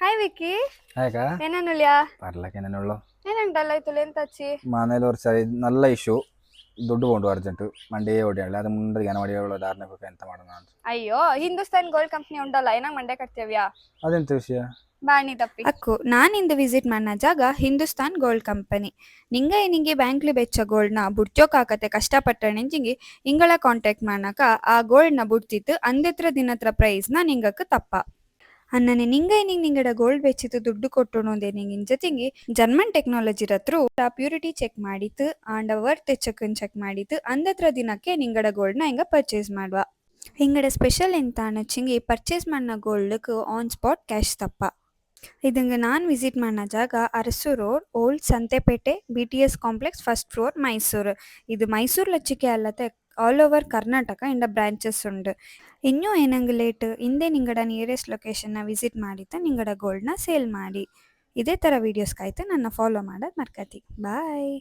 Hi Vicky. ഹായക്കാ ಏನೇನುಳ್ಯಾ പറലൊക്കെന്നുള്ളൂ ಏನುಂಟಲ್ಲ ಆಯ್ತು ಎಂತ ಹಚ್ಚಿ മനയിൽ കുറച്ച് നല്ല ഇഷ്യൂ ದುಡ್ಡು ಕೊಂಡು ಅರ್ಜೆಂಟ್ ಮಂಡೇ ಹೊಡೆಯಲ್ಲ ಅದು ಮುಂದೆ ಜ್ಞಾನ ಹೊಡೆಯುವ ಧಾರಣಕ್ಕೆ ಎಂತ ಮಾಡೋಣ ಅಂತ. ಅಯ್ಯೋ ಹಿಂದೂಸ್ತಾನ್ ಗೋಲ್ಡ್ ಕಂಪ್ನಿ ಉಂಟಲ್ಲ ಏನಂಗ್ ಮಂಡೆ ಕಟ್ತೇವ್ಯಾ ಅದೆಂತ ವಿಷಯ? ಬಾಣಿ ತಪ್ಪಿ ಅಕ್ಕು ನಾನಿಂದು ವಿಸಿಟ್ ಮಾಡ್ನ ಜಾಗ ಹಿಂದೂಸ್ತಾನ್ ಗೋಲ್ಡ್ ಕಂಪನಿ. ನಿಂಗೆ ಬ್ಯಾಂಕ್ಲಿ ಬೆಚ್ಚ ಗೋಲ್ಡ್ನ ಬುಡ್ಚೋಕಾಕತೆ ಕಷ್ಟಪಟ್ಟಣಿಂಜಿಂಗಿ ಇಂಗಳ ಕಾಂಟ್ಯಾಕ್ಟ್ ಮಾಡ್ನಕ ಆ ಗೋಲ್ಡ್ನ ಬುಡ್ತಿತ್ತು ಅಂದೆತ್ರ ದಿನತ್ರ ಪ್ರೈಸ್ನ ನಿಂಗಕ್ಕೆ ತಪ್ಪ ಅನ್ನನೆ ನಿಂಗಡ ಗೋಲ್ಡ್ ಬೆಚ್ಚಿತ್ತು ದುಡ್ಡು ಕೊಟ್ಟುಣೋದೆ ನಿಂಗಿನ ಜೊತೆಗೆ ಜರ್ಮನ್ ಟೆಕ್ನಾಲಜಿ ಹತ್ರ ಪ್ಯೂರಿಟಿ ಚೆಕ್ ಮಾಡಿತ್ತು ಆಂಡ ವರ್ತ್ ಚೆಕ್ ಮಾಡಿತ್ತು ಅಂದತ್ರ ದಿನಕ್ಕೆ ನಿಂಗಡ ಗೋಲ್ಡ್ನ ಹಿಂಗ ಪರ್ಚೇಸ್ ಮಾಡುವ. ಹಿಂಗಡ ಸ್ಪೆಷಲ್ ಎಂತ ಅನ್ನಚಿಂಗಿ ಪರ್ಚೇಸ್ ಮಾಡಿನ ಗೋಲ್ಡ್க்கு ಆನ್ ಸ್ಪಾಟ್ ಕ್ಯಾಶ್ ತಪ್ಪ. ಇದಕ್ಕೆ ನಾನು ವಿಸಿಟ್ ಮಾಡಿನ ಜಾಗ Arasu road old Santhepete BTS complex first floor Mysuru. ಇದು ಮೈಸೂರು ಲಚ್ಚಿಕೆ ಅಲ್ಲದೆ ಆಲ್ ಓವರ್ ಕರ್ನಾಟಕ ಇಂದ ಬ್ರಾಂಚಸ್ ಉಂಡು. ಇನ್ನೂ ಏನಂಗೆ ಲೇಟ್ ಹಿಂದೆ ನಿಂಗಡ ನಿಯರೆಸ್ಟ್ ಲೊಕೇಶನ್ನ ವಿಸಿಟ್ ಮಾಡಿತ್ತು ನಿಂಗಡ ಗೋಲ್ಡ್ನ ಸೇಲ್ ಮಾಡಿ. ಇದೇ ಥರ ವೀಡಿಯೋಸ್ಗಾಯ್ತು ನನ್ನ ಫಾಲೋ ಮಾಡೋದು ಮರ್ಕತಿ. ಬಾಯ್.